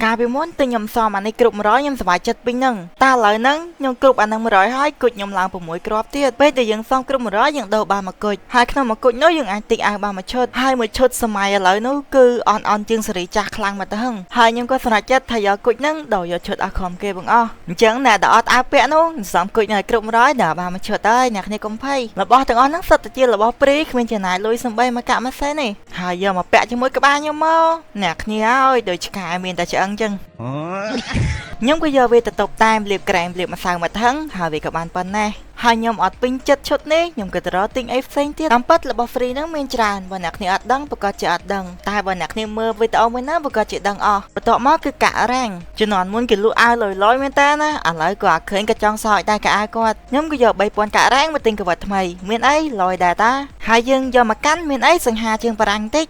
ការពីមុនទិញខ្ញុំសមអានេះគ្រប់100ខ្ញុំសប្បាយចិត្តពេញហ្នឹងតែឥឡូវហ្នឹងខ្ញុំគ្រប់អាហ្នឹង100ហើយគុជខ្ញុំឡើង6គ្រាប់ទៀតពេលដែលយើងសមគ្រប់100យើងដូរបានមកគុជហើយក្នុងមកគុជនោះយើងអាចទិញអាវបានមួយឈុតហើយមួយឈុតសម័យឥឡូវនោះគឺអន់ជាងសេរីចាស់ខ្លាំងមកទៅហឹងហើយខ្ញុំក៏សម្រេចចិត្តថាយកគុជហ្នឹងដូរយកឈុតអស់ខំគេបងអស់អញ្ចឹងអ្នកដែលអត់អាវពាក់នោះសមគុជឲ្យគ្រប់100ដល់បានមួយឈុតហើយអ្នកគ្នាកុំភ័យរបស់ទាំងអស់ហ្នឹងសុទ្ធតែជារបស់ព្រីគ្មានចំណាយលុយសំបីមកកាក់ម៉ាសេនេះហើយយកមកពាក់ជាមួយក្បាលខ្ញុំមកអ្នកគ្នាឲ្យដូចឆ្កែមានតែឆ្អឹងចឹងខ្ញុំក៏យកវាទៅតុបតែមលាបក្រែមលាបម្សៅមកថឹងហើយវាក៏បានប៉ុណ្ណេះហើយខ្ញុំអត់ពេញចិត្តឈុតនេះខ្ញុំក៏ទៅរកទិញអីផ្សេងទៀតតាមពិតរបស់ free ហ្នឹងមានច្រើនបើអ្នកគ្នាអត់ដឹងប្រកាសជាអត់ដឹងតែបើអ្នកគ្នាមើលវីដេអូមួយណាប្រកាសជាដឹងអស់បន្ទាប់មកគឺកាក់រ៉ាំងជំនាន់មុនគេលក់អាវលយមែនតើណាឥឡូវក៏អត់ឃើញក៏ចង់សោយដែរកាក់អាវគាត់ខ្ញុំក៏យក3000កាក់រ៉ាំងមកទិញកវិតថ្មីមានអីលយដែរតាហើយយើងយកមកកាន់មានអីសង្ហាជាងបារាំងតិច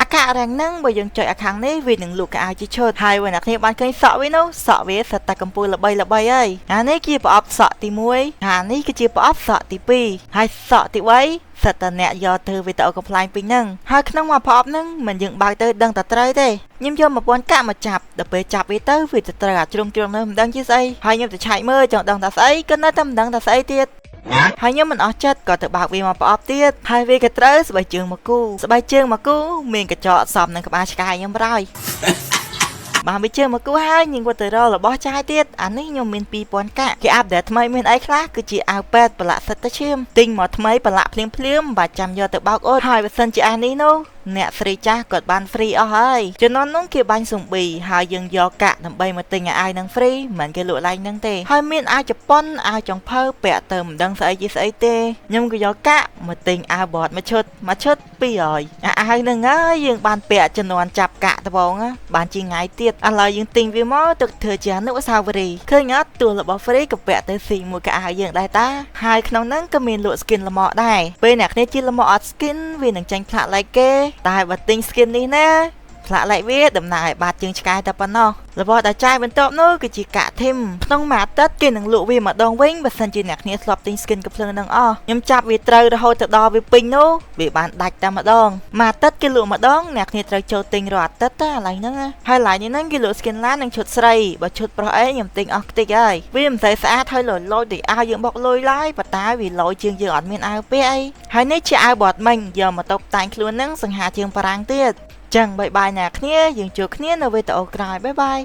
អាការ៉ាំងហ្នឹងបើយើងចុចអាខាងនេះវានឹងលក់កៅអៅជាឈុតហើយបើអ្នកគ្នាបានឃើញសក់វានោះសក់វាសិតតែកំពូលល្បីហើយអានេះជាប្រអប់សក់ទី1អានេះគឺជាប្រអប់សក់ទី2ហើយសក់ទី3សិតតែអ្នកយកទៅវីដេអូកំ pl ពេញហ្នឹងហើយក្នុងមួយប្រអប់ហ្នឹងមិនយើងបើកទៅដឹងតែត្រូវទេខ្ញុំយក1000កាក់មកចាប់ដល់ពេលចាប់វាទៅវាទៅត្រូវអាជ្រុងនោះមិនដឹងជាស្អីហើយខ្ញុំទៅឆែកមើលចង់ដឹងថាស្អីក៏នៅតែមិនដឹងថាស្អីទៀតហើយខ្ញុំមិនអស់ចិត្តក៏ទៅបើកវាមកប្រអប់ទៀតហើយវាក៏ត្រូវស្បែកជើងមកគូមានកញ្ចក់សមនឹងក្បាលឆ្កែខ្ញុំប្រហើយបានវាជើងមកគូហើយញឹងគាត់ទៅរករបស់ចាយទៀតអានេះខ្ញុំមាន2000កាក់គេអាប់ដេតថ្មីមានអីខ្លះគឺជាអាវប៉ែតប្រឡាក់សិតទៅឈាមទិញមកថ្មីប្រឡាក់ភ្លាមមិនបាច់ចាំយកទៅបោកអ៊ុតហើយបើសិនជាអានេះនោះអ្នកស្រីចាស់គាត់បាន free អស់ហើយជំនាន់នោះគេបាញ់ស៊ុំប៊ីហើយយើងយកកាក់ដើម្បីមកទិញអាវនឹង free មិនគេលក់ឡើងហ្នឹងទេហើយមានអាវជប៉ុនអាវចុងភៅពាក់ទៅមិនដឹងស្អីជាស្អីទេខ្ញុំក៏យកកាក់មកទិញអាវបតមួយឈុត200អាវហ្នឹងហើយយើងបានពាក់ជំនាន់ចាប់កាក់ត្បូងបានជាថ្ងៃទៀតឥឡូវយើងទិញវាមកទៅធ្វើជាអនុស្សាវរីយ៍ឃើញអត់ទោះរបស់ free ក៏ពាក់ទៅស៊ីមួយកៅអៅយើងដែរតាហើយក្នុងហ្នឹងក៏មានលក់ skin លម៉កដែរពេលអ្នកគ្នាជាលម៉កអត់ skin វានឹងចាញ់ផ្លាក like គេតែបើទិញ skin នេះណាផ្លាក like វាដំណើរឲ្យបាត់ជើងឆ្កែតែប៉ុណ្ណោះរបស់ដែលចាយបន្ទាប់នោះគឺជាកាក់ធីមក្នុងមួយអាទិត្យគេនឹងលក់វាម្ដងវិញបើសិនជាអ្នកគ្នាធ្លាប់ទិញ skin កំភ្លើងនឹងអស់ខ្ញុំចាប់វាត្រូវរហូតទៅដល់វាពេញនោះវាបានដាច់តែម្ដងមួយអាទិត្យគេលក់ម្ដងអ្នកគ្នាត្រូវចូលទិញរាល់អាទិត្យតែឥឡូវហ្នឹងហើយឡើយនេះហ្នឹងគេលក់ skin ឡាននិងឈុតស្រីបើឈុតប្រុសអីខ្ញុំទិញអស់ខ្ទេចហើយវាមិនសូវស្អាតហើយលយដូចអាវយើងបុកលុយឡើយប៉ុន្តែវាលយជាងយើងអត់មានអាវពាក់អីហើយនេះជាអាវបត់មិញយកមកតុបតែងខ្លួនហ្នឹងសង្ហាជាងបារាំងទៀតចឹងបាយអ្នកគ្នាយើងជួបគ្នានៅវីដេអូក្រោយបាយ